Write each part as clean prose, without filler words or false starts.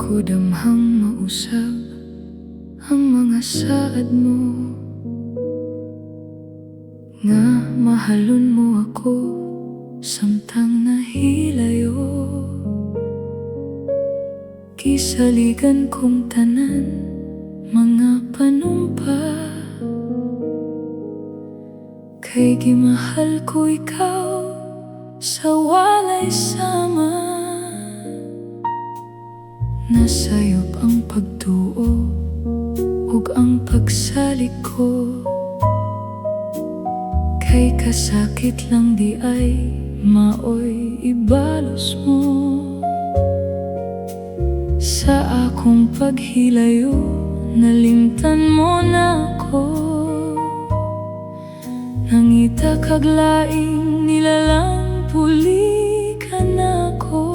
ko damhang mausab ang mga saad mo, nga mahalon mo ako samtang nahilayo. Kisaligan kong tanan mga panumpa, kay gimahal ko ikaw sa walay sama. Nasayop ang pagtuo ug ang pagsalik ko, kay kasakit lang di ay maoy ibalos mo. Sa akong paghilayo nalimtan mo na ako, nangita kag laing nilalang puli ka na ko.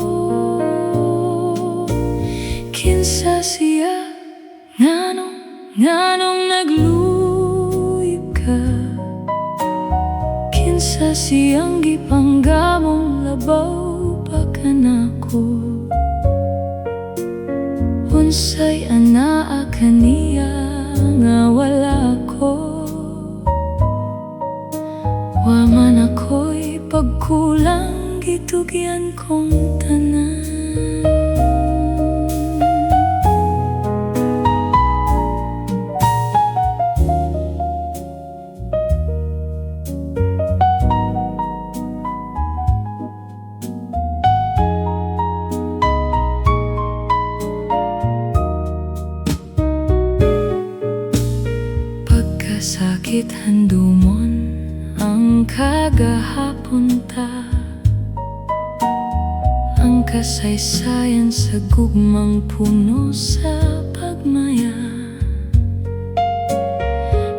Kinsa siya nganong nagluyip ka, kinsa siyang gipanggamong labaw pa ka na ko. Unsay anaa kaniya nga wala ko, wa man ako'y pagkulang gitugyan kong tanan. Sakit handumon ang kagahapon ta, ang kasaysayan sa gugmang puno sa pagmaya.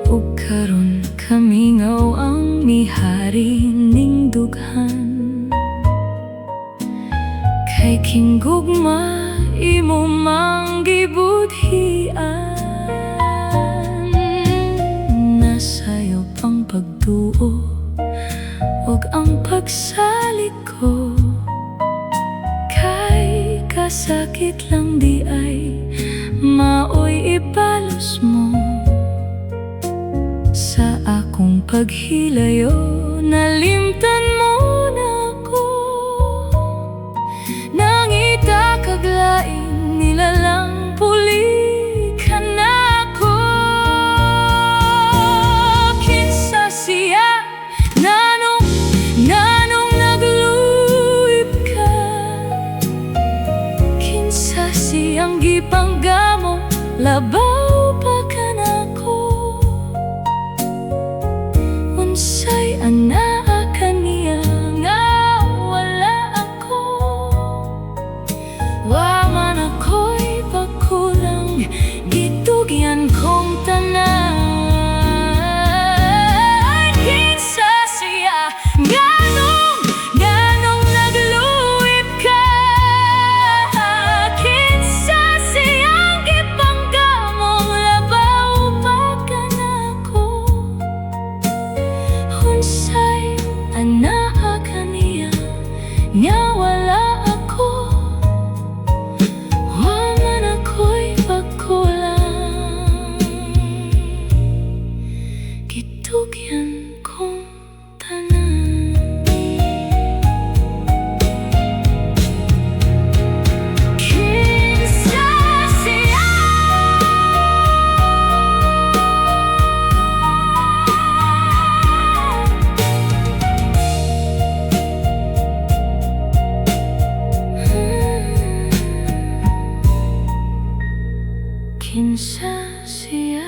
Ug karon kamingaw ang mihari ning dughan, kay kinggugma imo mang gibudhian. Nasayop ang pagtuo ug ang pagsalik ko, kay kasakit lang di ay maoy ibalos mo. Sa akong paghilayo nalimtan mo na ko, nangita kag laing nilalang puli ka na. Nganong nagluyip ka, kinsa siyang gipanggamong labaw pa ka na ko. Unsay anaa kaniya nga wala ako, wa man ako'y pagkulang gitugyan kong tanan. Nganong nagluyip ka, kinsa siyang gipanggamong labaw pa ka na ko. Unsay anaa kaniya nga wala ako, wa man ako'y pagkulang gitugyan kong tanan. Kinsa siya?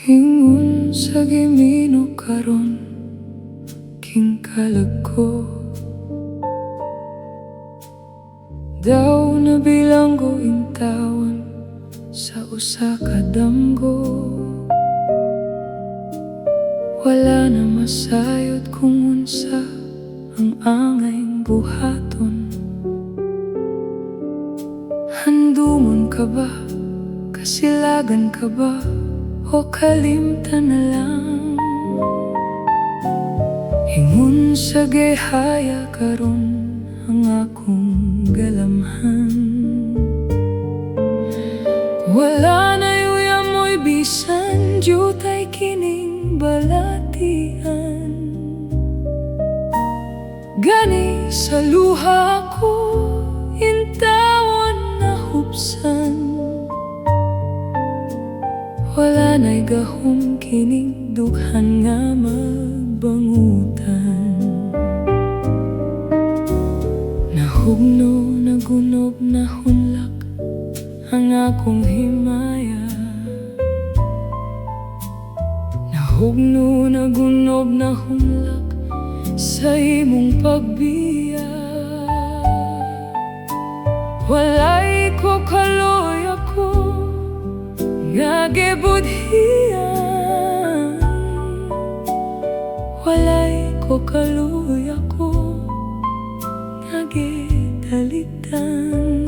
Hingun sa gimino karon king kalag ko, daw na bilanggo intawan sa usa ka damgo. Wala na masayod kung unsa ang angayng buhaton. Handumon ka ba? Kasilagan ka ba? O kalimtan na lang? Ingon sa gihaya karon ang akong galamhan. Wala na yuyamoy bisan jutay kining balatian. Gani sa luha ko intawan na hupsan. Wala na'y gahom kining dughan nga magbangutan. Nahugno, nagunob, nahunlak ang akong himaya. Nahugno, nagunob, nahunlak sa imong pagbiya. Walay ko kaloy ako nga gibudhian. Walay ko kaloy ako nga gidalitan.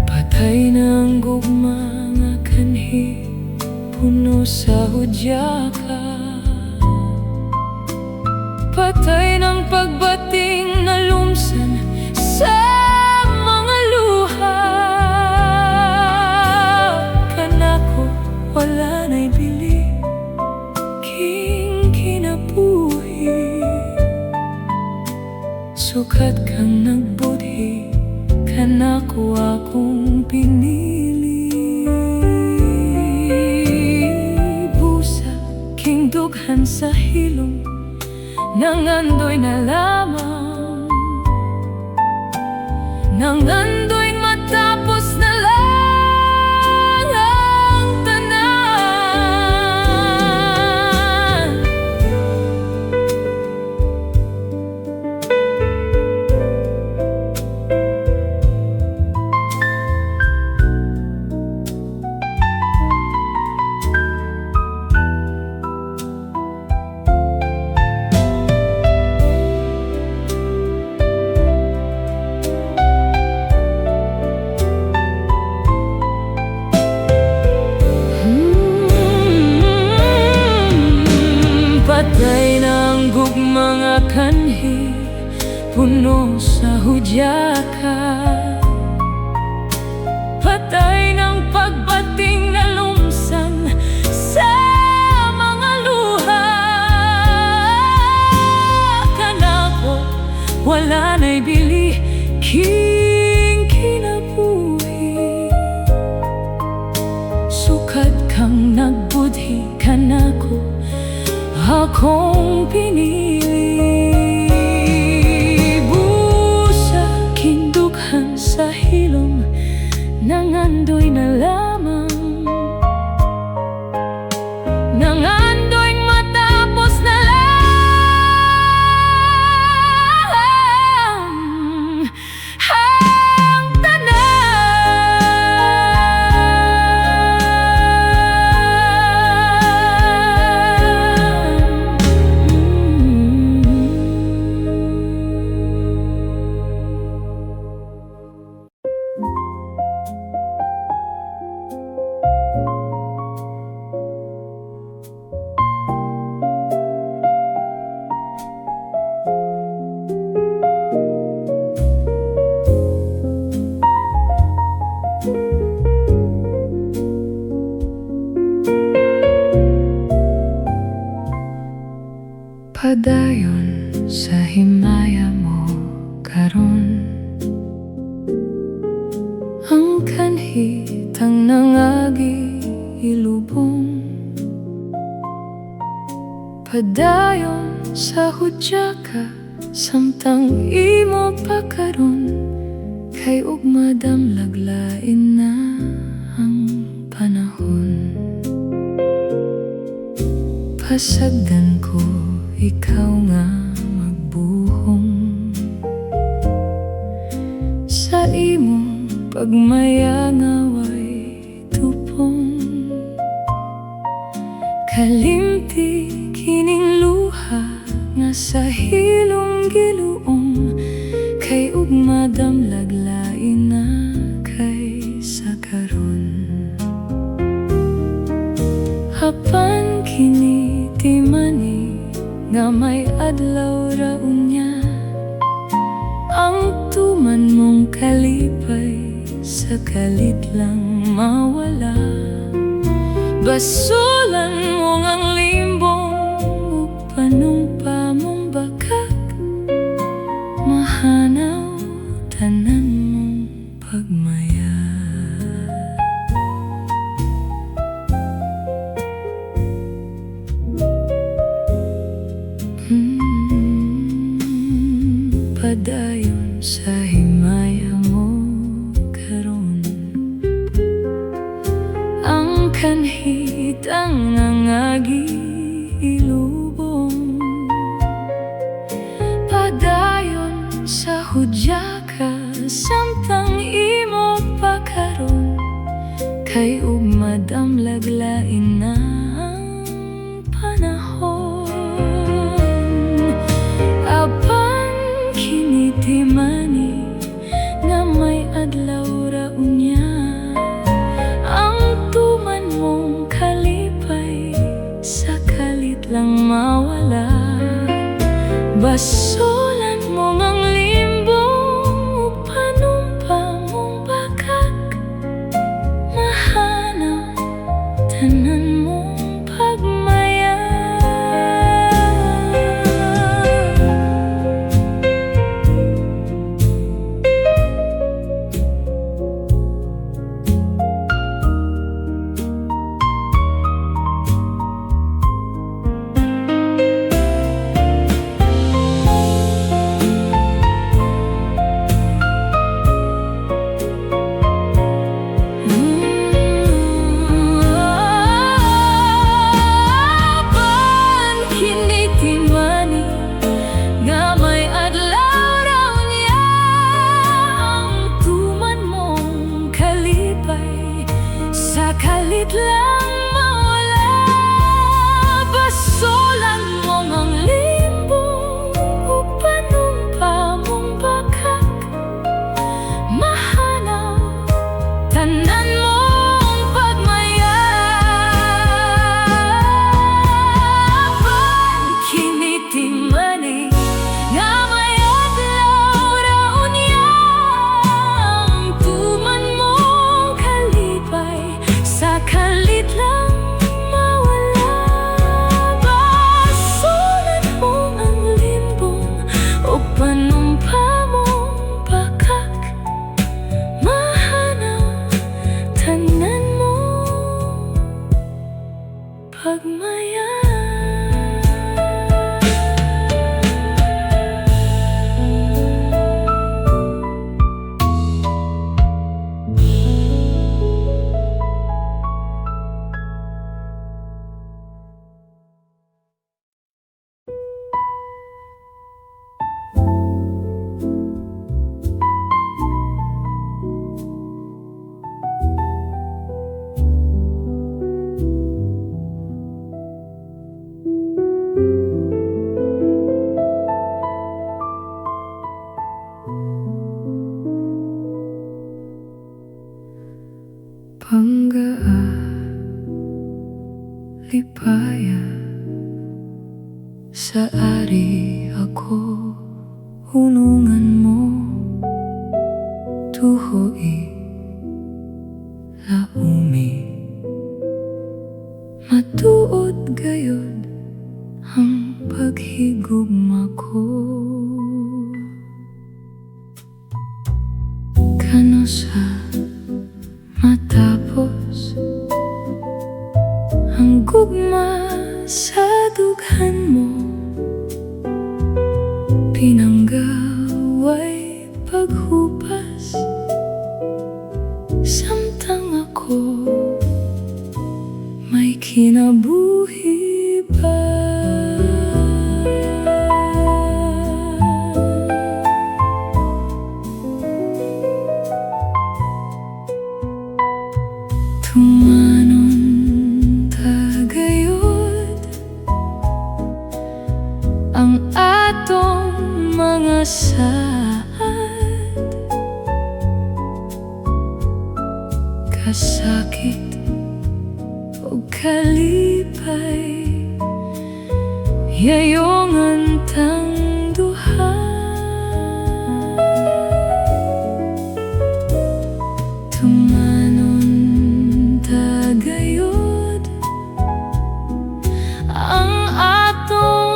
Patay na ang gugma nga kanhi, puno sa hudya ka. Patay ng pagbating na lumsan sa mga luha. Kanako wala na'y bili king kinabuhi. Sukat kang nagbudhi, kanako akong pinili. Busa king dughan sa hilom, nangandoy na lamang. Nangandoy matapos na lang ang tanan. Patay ng gugma nga kanhi, puno sa hudya ka. Patay ng pagbating na lumsan sa mga luha. Kanako wala na'y bili king kinabuhi. Sukat kang nagbudhi, kanako akong pinili. Busa kindughan sa hilom, nangandoy na lamang. Nangandoy matapos na lang ang padayon sa himaya mo karon. Ang kanhi tang nangagi ilubong. Padayon sa hudya ka, samtang imo pa karon. Kay ug madamlaglain na ang panahon. Pasagdan ko ikaw nga magbuhong. pagmayangaway tupong kalimti kining luha nga sa hilong giluong kay ugma damlag lain na kay sa karon. Hapan kini timani nga may adlaw ra unya ang tuman mong kalipay sa kalit lang mawala. Basulan mo ang limbong ug panumpa mong bakak mahanaw tanan mong pagmaya. Padayon sa himaya mo karon ang kanhit ang nangagi ilubong. Padayon sa hudya ka samtang imo pa karon kay ugma damlag lain na ang panahon. Timani na may adlaw ra unya ang tuman mong kalipay sa kalit lang mawala. Basulan mo ang limbong ug panumpa mong bakak mahanaw tanan mong pagmaya. Kalit lang mawala. Basulan mo ang limbong ug panumpa mong bakak mahanaw tanan mong pagmaya. Kini timani nga may adlaw ra unya ang tuman mong kalipay sa kalit lang mawala. Basulan mo ang limbong o panumpa mong bakak mahanaw tanan mo pagmaya. Panggaa, lipaya, sa ari ako, hunungan mo, tuhoi, laumi, matuod gayod ang paghigugma ko. Kano sa matapos ang gugma sa dughan mo, pinanggaway paghupas samtang ako may kinabuhi pa. atong mga saad, kasakit o kalipay, yayongan tang duha. Tumanon tagayod ang atong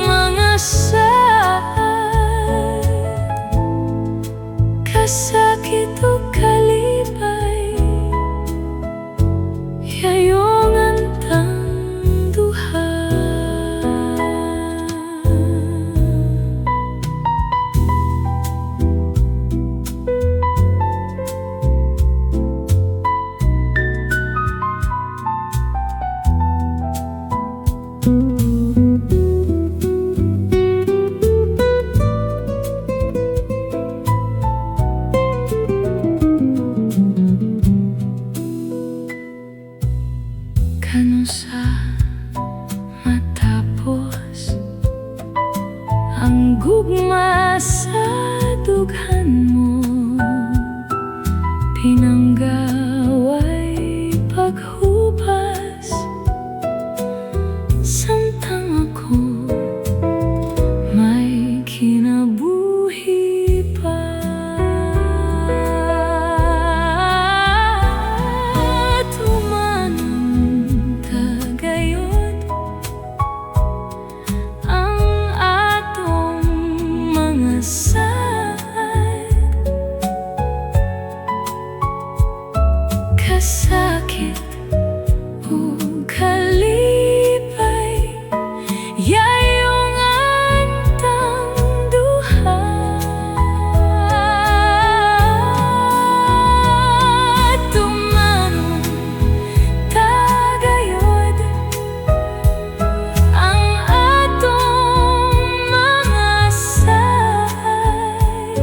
mga saad, kasakit o kalipay, yayongan tang duha. Kano sa matapos ang gugma sa dughan mo, pinanggaway paghubas, samtang ako may kinabuhi pa. Tumanong tagayod ang atong mga saad, kasakit o kalipay, yayongan tang duha. Tumanong tagayod ang atong mga saad,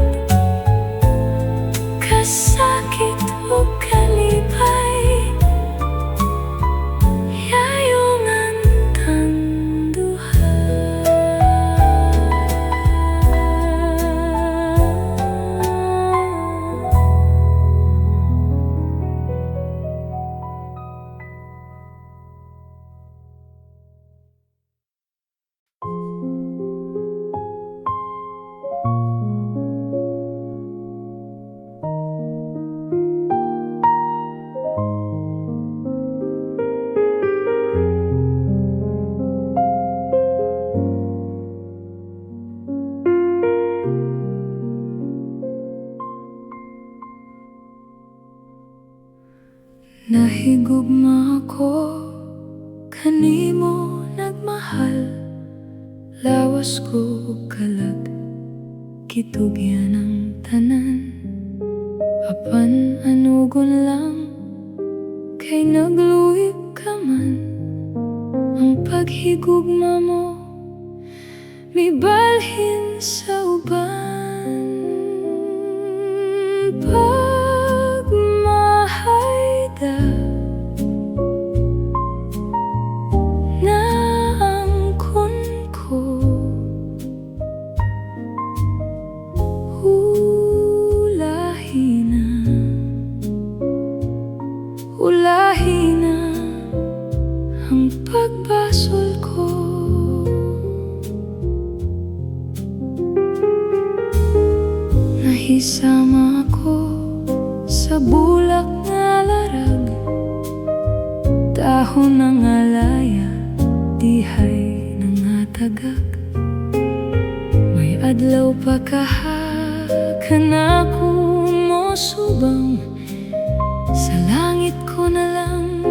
kasakit o kalipay, yayongan tang duha. Nahigugma ako kanimo nagmahal, lawas ko kalag kitugyan ang tanan, apan anugon lang kay nagluhip ka man. Ang paghigugma mo mibalhin sa uban, pagmahayda naangkon ko, ulahi na ang pagbasol ko. Nahisama ako sa bulak nga larag, dahon ng alaya, dihay ng hatagag. May adlaw pa kaha kanako mo subang, sa langit ko na lang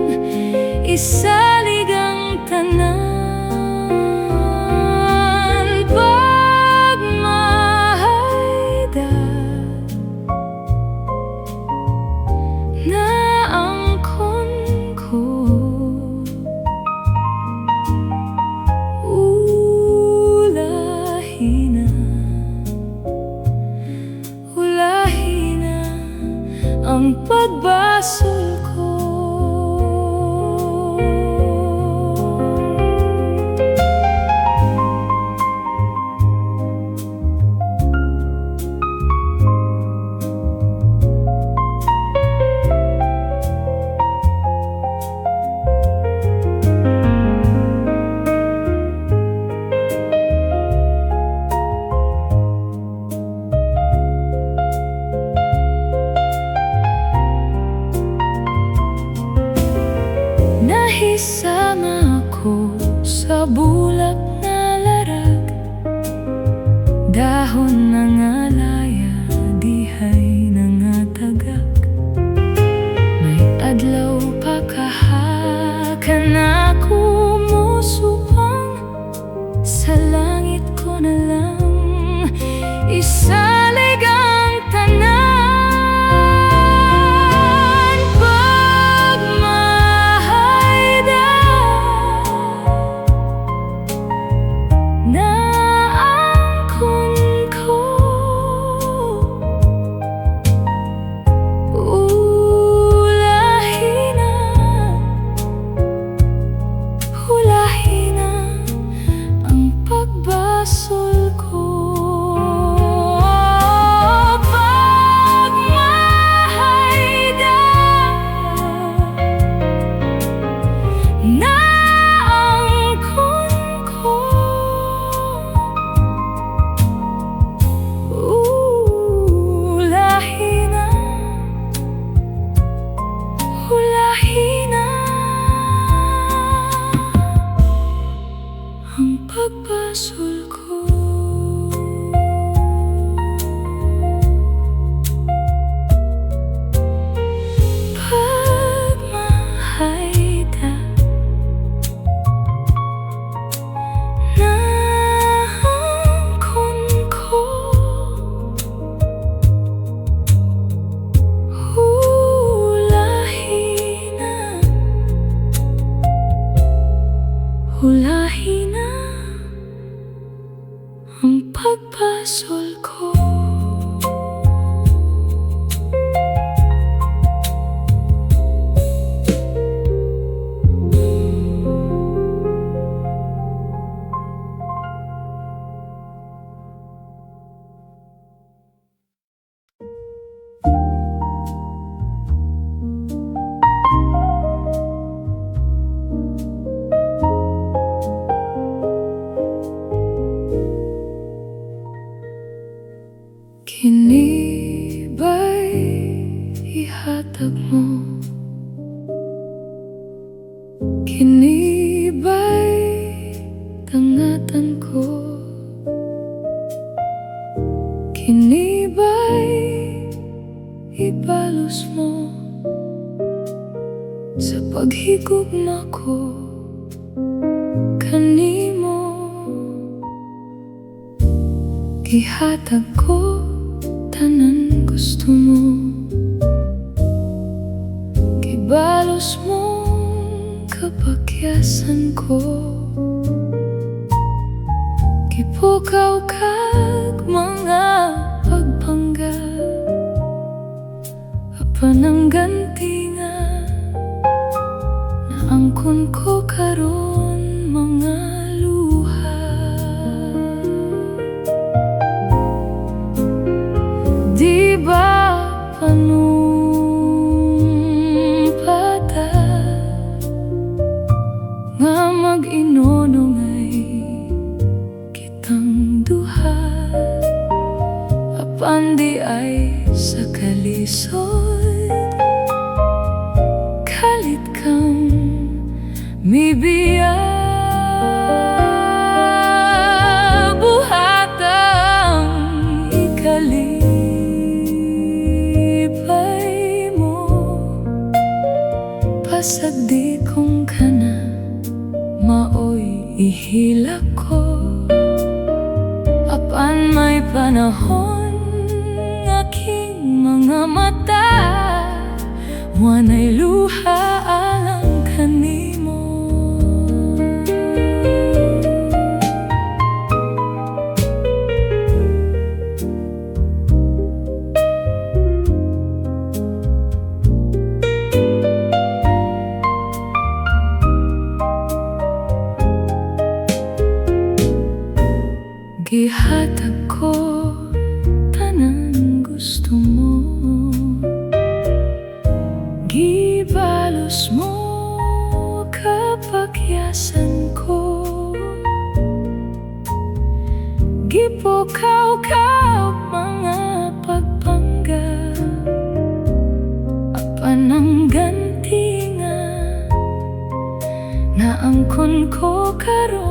isalig ang tanan. Pagmahayda naangkon ko, ulahi na ang pagbasol ko. Dahon ng alaya, dihay nangatagak. May adlaw pa kahakan ako musupang, sa langit ko na lang isalig ang tanan. Pagmahayda na angkon ko, ulahi na, hulahi na ang pagbasol ko. Ang pagbasol ko, pagmahayda na angkon ko, hulahi na, hulahi na ang pagbasol ko. Kini ba'y ihatag mo? Kini ba'y tangatan ko? Kini ba'y ibalos mo sa paghigugma ko kanimo? Gihatag ko tanan gusto mo, gibalos mo kapakyasan ko, gipukaw kag mga pagpanggap, apan ang ganti nga na angkon ko karon mga luha. Di ba panumpata nga mag-inonongay kitang duha, apan di ay sa kalisod kalit kang mibiya. Buhatang ikalipay mo, pasagdi kong kana maoy ihilak ko, apan may panahon aking mga mata wanay luha alang kanimo. Gihatag ko tanan gusto mo, gibalos mo kapakyasan ko, gipukaw-kaw mga pagpanggap, apan ang ganti nga na angkon ko karon